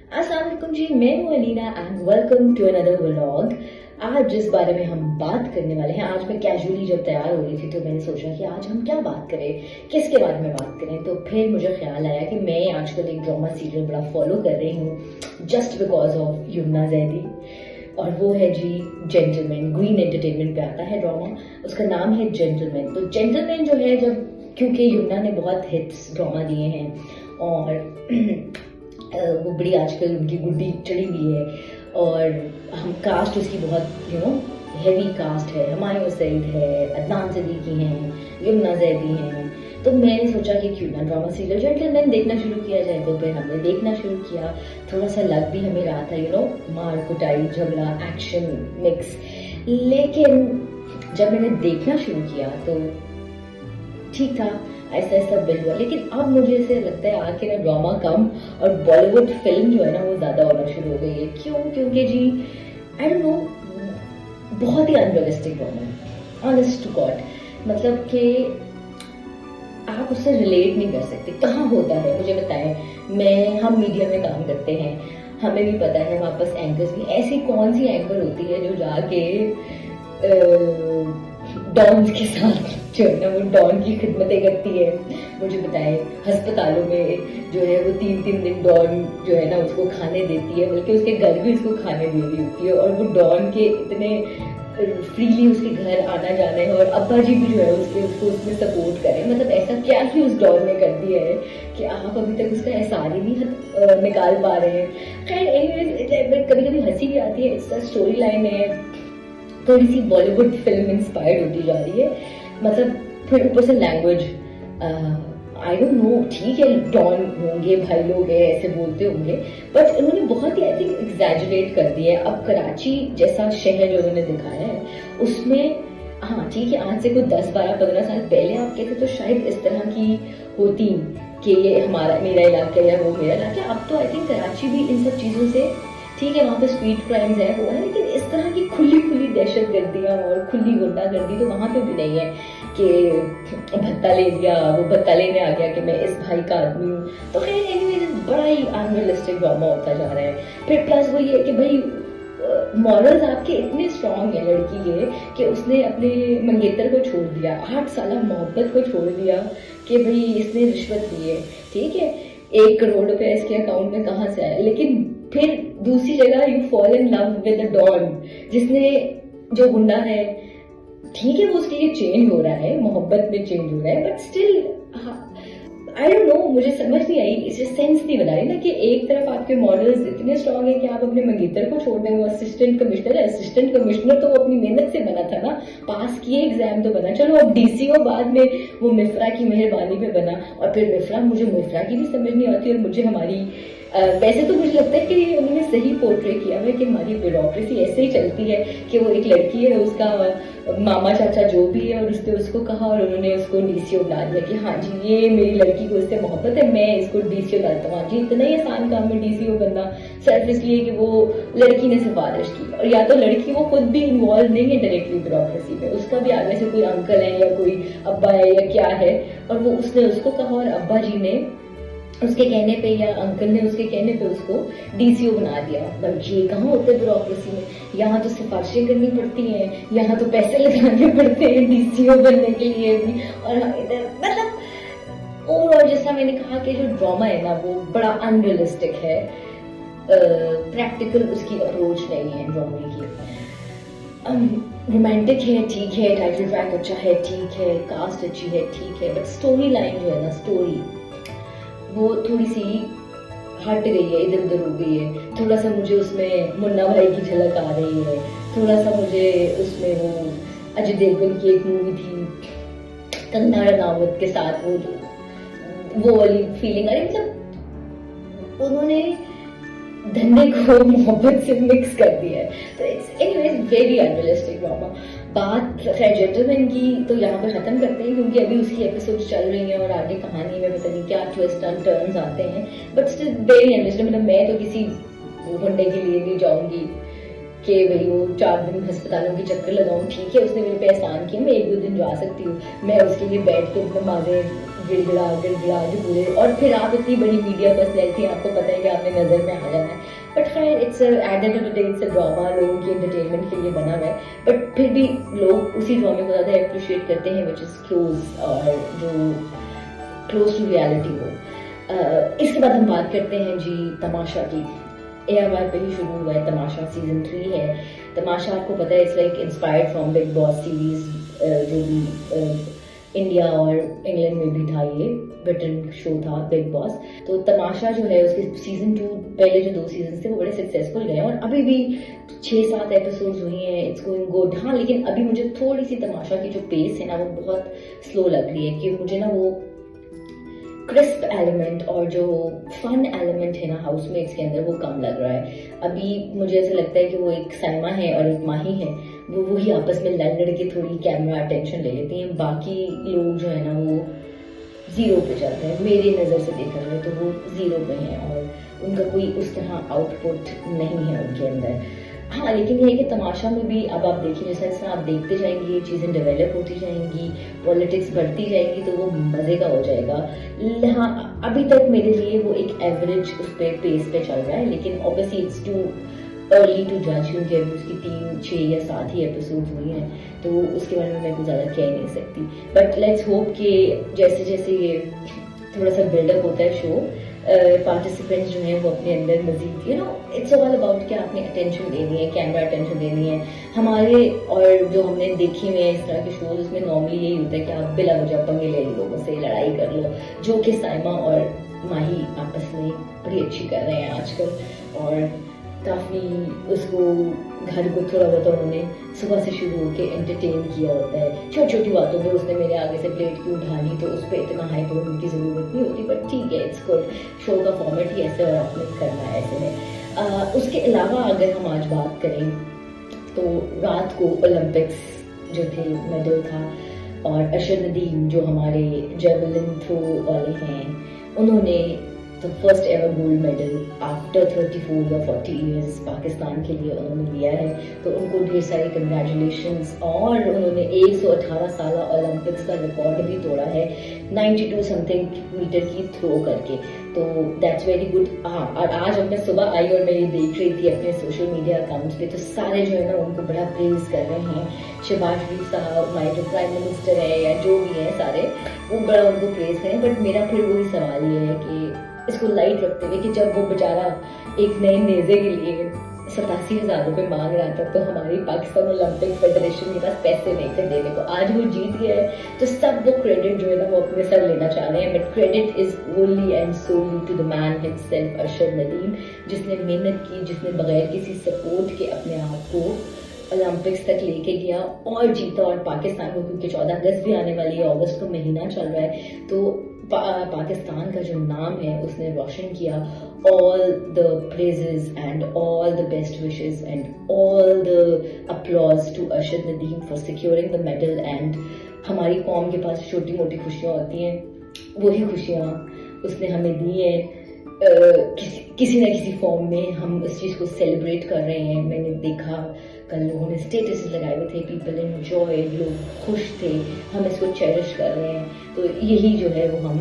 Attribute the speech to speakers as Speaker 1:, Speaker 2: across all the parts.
Speaker 1: अस्सलाम वालेकुम जी, मैं हूँ Alina and welcome to another vlog. आज जिस बारे में हम बात करने वाले हैं, आज मैं कैजुअली जब तैयार हो रही थी तो मैंने सोचा कि आज हम क्या बात करें, किसके बारे में बात करें। तो फिर मुझे ख्याल आया कि मैं आजकल एक ड्रामा सीरियल बड़ा फॉलो कर रही हूँ just because of Yamuna Zaidi, और वो है जी जेंटलमैन। ग्रीन एंटरटेनमेंट पे आता है ड्रामा, उसका नाम है जेंटलमैन। तो जेंटलमैन जो है, जब क्योंकि यमुना ने बहुत हिट्स ड्रामा दिए हैं और वो बड़ी आजकल उनकी गुड्डी चढ़ी हुई है, और हम कास्ट उसकी बहुत हैवी कास्ट है। हुमायूं सईद है, अदनान सिद्दीकी हैं, यमुना जैदी हैं। तो मैंने सोचा कि क्यों ना ड्रामा सीरियल जेंटलमैन देखना शुरू किया जाए। तो फिर हमने देखना शुरू किया। थोड़ा सा लग भी हमें रहा था मार कुटाई, झगड़ा, एक्शन मिक्स। लेकिन जब मैंने देखना शुरू किया तो ठीक था, ऐसा ऐसा बिल्ड हुआ। लेकिन अब मुझे ऐसे लगता है आखिर ना ड्रामा कम और बॉलीवुड फिल्म जो है ना वो ज्यादा होना शुरू हो गई है। क्यों? क्योंकि जी आई डोंट नो, बहुत ही अनरियलिस्टिक ड्रामा है, ऑनेस्ट टू गॉड। मतलब कि आप उससे रिलेट नहीं कर सकते। कहाँ होता है मुझे बताएं। हम मीडिया में काम करते हैं, हमें भी पता है, हमारे पास एंकर्स भी। ऐसी कौन सी एंकर होती है जो जाके डॉन के साथ जो है ना वो डॉन की खिदमतें करती है। मुझे बताएं, अस्पतालों में जो है वो 3-3 दिन डॉन जो है ना उसको खाने देती है, बल्कि उसके घर भी उसको खाने दे रही होती है, और वो डॉन के इतने फ्रीली उसके घर आना जाना है, और अब्बा जी भी जो है उसको उसमें सपोर्ट करें। मतलब ऐसा क्या ही उस डॉन ने कर दिया है कि आप अभी तक उसका एहसान ही नहीं निकाल पा रहे हैं। खैर एनीवेज, कभी कभी हंसी भी आती है। इसका स्टोरी लाइन है थोड़ी सी बॉलीवुड फिल्म इंस्पायर्ड होती जा रही है। मतलब फिर ऊपर से लैंग्वेज, आई डोंट नो, ठीक है डॉन होंगे, भाई लोग हैं, ऐसे बोलते होंगे, बट उन्होंने बहुत ही आई थिंक एग्जैजुरेट कर दिया है। अब कराची जैसा शहर जो उन्होंने दिखाया है उसमें, हाँ ठीक है, आज से कोई 10-12-15 साल पहले आप कहते तो शायद इस तरह की होती कि ये हमारा मेरा इलाका या वो मेरा इलाका। अब तो आई थिंक कराची भी इन सब चीज़ों से, ठीक है वहाँ पे स्ट्रीट क्राइम्स है वो है, लेकिन इस तरह की खुली खुली दहशत गर्दियाँ और खुली गुंडागर्दी तो वहाँ पे भी नहीं है कि भत्ता ले लिया, वो भत्ता लेने आ गया कि मैं इस भाई का आदमी हूँ। तो खैर एनीवेज, बड़ा ही अनरियलिस्टिक ड्रामा होता जा रहा है। फिर प्लस वही है कि भाई मॉरल्स आपके इतने स्ट्रांग है लड़की के कि उसने अपने मंगेतर को छोड़ दिया, 8 साल मोहब्बत को छोड़ दिया कि भाई इसने रिश्वत ली है। ठीक है, 1 करोड़ रुपए इसके अकाउंट में कहाँ से आया। लेकिन फिर दूसरी जगह you fall in love with the don, जिसने जो गुंडा है, ठीक है वो उसके लिए चेंज हो रहा है, मोहब्बत में चेंज हो रहा है, but still I don't know, मुझे समझ नहीं आई, इसे सेंस नहीं बना रही ना कि एक तरफ आपके मॉडल्स इतने स्ट्रांग है कि आप अपने मंगेतर को छोड़ दें। वो असिस्टेंट कमिश्नर है, असिस्टेंट कमिश्नर तो वो अपनी मेहनत से बना था ना, पास किए एग्जाम तो बना, चलो अब डीसीओ बाद में वो मिफ्रा की मेहरबानी पे बना। और फिर मुझे मिफ्रा की भी समझ नहीं आती, और मुझे हमारी वैसे तो मुझे लगता है कि उन्होंने सही पोर्ट्रे किया है कि हमारी ब्यूरोक्रेसी ऐसे ही चलती है कि वो एक लड़की है, उसका मामा चाचा जो भी है, और उसने उसको कहा और उन्होंने उसको डीसीओ बना दिया कि हाँ जी ये मेरी लड़की को इससे मोहब्बत है, मैं इसको डीसीओ डालता हूँ। हाँ जी, इतना ही आसान काम है डीसीओ बनना, सिर्फ इसलिए कि वो लड़की ने सिफारिश की। और या तो लड़की वो खुद भी इन्वॉल्व नहीं है डायरेक्टली ब्यूरोक्रेसी में, उसका भी आगे से कोई अंकल है या कोई अब्बा है या क्या है, और वो उसने उसको कहा और अब्बा जी ने उसके कहने पे या अंकल ने उसके कहने पे उसको डीसीओ बना दिया। मतलब ये कहाँ होता है ब्यूरोक्रेसी में, यहाँ तो सिफारिशें करनी पड़ती हैं, यहाँ तो पैसे लगाने पड़ते हैं डीसीओ बनने के लिए भी। और इधर मतलब ओवरऑल जैसा मैंने कहा कि जो ड्रामा है ना वो बड़ा अनरियलिस्टिक है, प्रैक्टिकल उसकी अप्रोच नहीं है ड्रामे की। रोमांटिक है ठीक है, टाइटल ट्रैक अच्छा है ठीक है, कास्ट अच्छी है ठीक है, बट स्टोरी लाइन जो है ना, स्टोरी वो थोड़ी सी हट गई है, इधर उधर हो गई है। थोड़ा सा मुझे उसमें मुन्ना भाई की झलक आ रही है, थोड़ा सा मुझे उसमें वो अजय देवगन की एक मूवी थी कंगना रनावत के साथ वो वाली फीलिंग आ रही। मतलब उन्होंने धंधे को मोहब्बत से मिक्स कर दिया है। तो it's anyways very unrealistic drama. बात जेंटलमैन की तो यहाँ पे खत्म करते हैं क्योंकि अभी उसकी एपिसोड चल रही है और आगे कहानी में पता नहीं क्या ट्विस्ट एंड टर्न्स आते हैं, बट स्टिल वेरी अनरियलिस्टिक। मतलब मैं तो किसी घंटे के लिए नहीं जाऊंगी कि भाई वो 4 दिन अस्पतालों के चक्कर लगाऊं। ठीक है उसने मेरे पे एहसान किया, मैं 1-2 दिन जा सकती हूँ, मैं उसके लिए बैठ के नमाजें गिड़गिड़ा गिड़गिड़ा के पूरे, और फिर आप इतनी बड़ी मीडिया पर्सनैलिटी, आपको पता है कि आपने नज़र में आ जाना है। बट खैर it's at the end of the day it's a drama, लोगों की एंटरटेनमेंट के लिए बना हुआ है, बट फिर भी लोग उसी ड्रामे को ज़्यादा अप्रिशिएट करते हैं विच इज़ क्लोज, और जो क्लोज टू रियलिटी हो। इसके बाद हम बात करते हैं जी तमाशा की। AMR पे ही शुरू हुआ है तमाशा, सीजन 3 है। तमाशा आपको पता है it's like inspired from big boss series, जो भी इंडिया और इंग्लैंड में भी था, ये ब्रिटेन शो था बिग बॉस। तो तमाशा जो है उसके सीजन 2, पहले जो 2 सीजन थे वो बड़े सक्सेसफुल गए, और अभी भी 6-7 एपिसोड्स हुई हैं, इट्स गोइंग गुड। हाँ, लेकिन अभी मुझे थोड़ी सी तमाशा की जो पेस है ना वो बहुत स्लो लग रही है, कि मुझे ना वो क्रिस्प एलिमेंट और जो फन एलिमेंट है ना हाउसमेट्स के अंदर वो कम लग रहा है। अभी मुझे ऐसा लगता है कि वो एक साइमा है और एक माही है, वो ही आपस में लड़ के थोड़ी कैमरा अटेंशन ले लेती हैं, बाकी लोग जो है ना वो जीरो पे चल रहे हैं। मेरी नज़र से देखा जाए तो वो जीरो पे हैं, और उनका कोई उस तरह आउटपुट नहीं है उनके अंदर। हाँ, लेकिन ये है कि तमाशा में भी अब आप देखिए, जैसे जैसे आप देखते जाएंगे ये चीज़ें डेवलप होती जाएंगी, पॉलिटिक्स बढ़ती जाएगी, तो वो मज़े का हो जाएगा। हाँ, अभी तक मेरे लिए वो एक एवरेज उस पर पेस पे चल रहा है, लेकिन obviously it's too early to जज, क्योंकि अभी उसकी 3, 6 या 7 ही एपिसोड हुई हैं, तो उसके बारे में मैं कुछ ज़्यादा कह नहीं सकती। बट लेट्स होप कि जैसे जैसे ये थोड़ा सा बिल्डअप होता है शो, पार्टिसिपेंट्स जो हैं वो अपने अंदर मजीद इट्स ऑल अबाउट कि आपने अटेंशन देनी है, कैमरा अटेंशन देनी है हमारे। और जो हमने देखी हुई है इस तरह के शोज, उसमें नॉर्मली यही होता है कि आप बिला वजह पंगे ले लो, लोगों से लड़ाई कर लो, जो कि साइमा और माही आपस में बड़ी अच्छी कर रहे हैं आजकल, और काफ़ी उसको घर को थोड़ा बहुत उन्होंने सुबह से शुरू होकर एंटरटेन किया होता है। छोटी छोटी बातों में उसने मेरे आगे से प्लेट क्यों उठा ली, तो उस पर इतना हाइप होने की ज़रूरत नहीं होती, बट ठीक है, इट्स गुड। शो का फॉर्मेट ही ऐसे और आपने करना है ऐसे में। उसके अलावा अगर हम आज बात करें तो रात को ओलंपिक्स जो थे, मेडल था, और अरशद नदीम जो हमारे जेवलिन थ्रो वाले हैं, उन्होंने तो first ever gold medal after 34 या 40 ईयर्स पाकिस्तान के लिए उन्होंने लिया है, तो उनको ढेर सारी कंग्रेचुलेशंस। और उन्होंने 118 साल ओलंपिक्स का रिकॉर्ड भी तोड़ा है 92 समथिंग मीटर की थ्रो करके, तो दैट्स वेरी गुड। हाँ, और आज अब मैं सुबह आई और मैं ये देख रही थी अपने सोशल मीडिया अकाउंट्स पे, तो सारे जो है ना उनको बड़ा प्रेज कर रहे हैं। शहबाज शरीफ साहब, हमारे जो प्राइम मिनिस्टर है या जो भी हैं सारे, वो बड़ा उनको प्रेज करें। बट मेरा फिर वही सवाल ये है कि इसको लाइट रखते हुए कि जब वो बेचारा एक नए नेज़े के लिए 87,000 रुपये मांग रहा था, तो हमारी पाकिस्तान ओलंपिक फेडरेशन के पास पैसे नहीं थे देने को, आज वो जीत गया है, तो सब वो क्रेडिट जो है ना वो अपने सर लेना चाह रहे हैं। But credit is only and solely to the man himself, Arshad Nadeem, जिसने मेहनत की, जिसने बगैर किसी सपोर्ट के अपने आप को ओलंपिक्स तक लेके गया और जीता। और पाकिस्तान को, क्योंकि 14 अगस्त भी आने वाली है, अगस्त का महीना चल रहा है, तो पाकिस्तान का जो नाम है उसने रोशन किया। All the praises and all the best wishes and all the applause to Arshad Nadeem for securing the medal. And हमारी कौम के पास छोटी मोटी खुशियाँ होती हैं, वही खुशियाँ उसने हमें दी हैं। किसी न किसी फॉर्म में हम इस चीज़ को सेलिब्रेट कर रहे हैं। मैंने देखा कल लोगों ने स्टेटस लगाए हुए थे, पीपल एंजॉय, लोग खुश थे, हम इसको चेरिश कर रहे हैं, तो यही जो है वो हम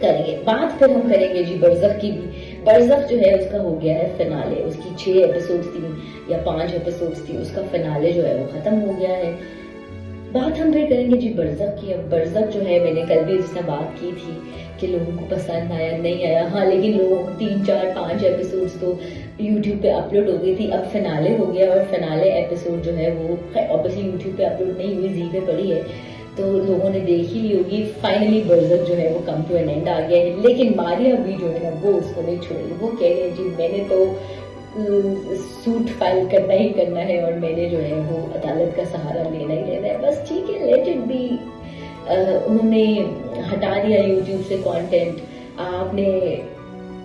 Speaker 1: करेंगे। बात फिर हम करेंगे जी बरज़ख की भी। बरज़ख जो है उसका हो गया है फिनाले, उसकी 6 एपिसोड्स थी या 5 एपिसोड्स थी, उसका फिनाले जो है वो ख़त्म हो गया है। बात हम फिर करेंगे जी बरज़ख की। अब बरज़ख जो है, मैंने कल भी इससे बात की थी कि लोगों को पसंद आया नहीं आया, हाँ, लेकिन लोगों को 3, 4, 5 एपिसोड्स तो यूट्यूब पे अपलोड हो गई थी। अब फिनाले हो गया और फिनाले एपिसोड जो है वो ऑब्वियसली यूट्यूब पे अपलोड नहीं हुई, जी पे पड़ी है, तो लोगों ने देख ही ली होगी। फाइनली बरज़ख जो है वो कम टू एन एंड आ गया है, लेकिन मारिया भी जो है ना वो उसको नहीं छोड़ी। वो कह रहे हैं जी मैंने तो सूट फाइल करना ही करना है और मैंने जो है वो अदालत का सहारा लेना ही लेना है, बस ठीक है, लेट इट बी। उन्होंने हटा दिया यूट्यूब से कंटेंट, आपने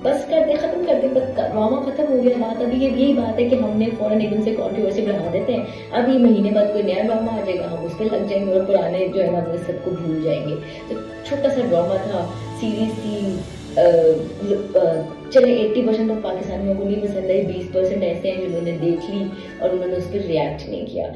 Speaker 1: बस कर दे, खत्म कर दे, बस ड्रामा खत्म हो गया। बात अभी यही बात है कि हमने फौरन एकदम से कंट्रोवर्सी बढ़ा देते हैं, अब ये महीने बाद कोई नया ड्रामा आ जाएगा, हम उस पर लग जाएंगे और पुराने जो है ना वो सबको भूल जाएंगे। तो छोटा सा ड्रामा था, सीरीज थी, चले 80% ऑफ पाकिस्तानियों को नहीं पसंद आई, 20% ऐसे हैं जिन्होंने देख ली और उन्होंने उस पर रिएक्ट नहीं किया।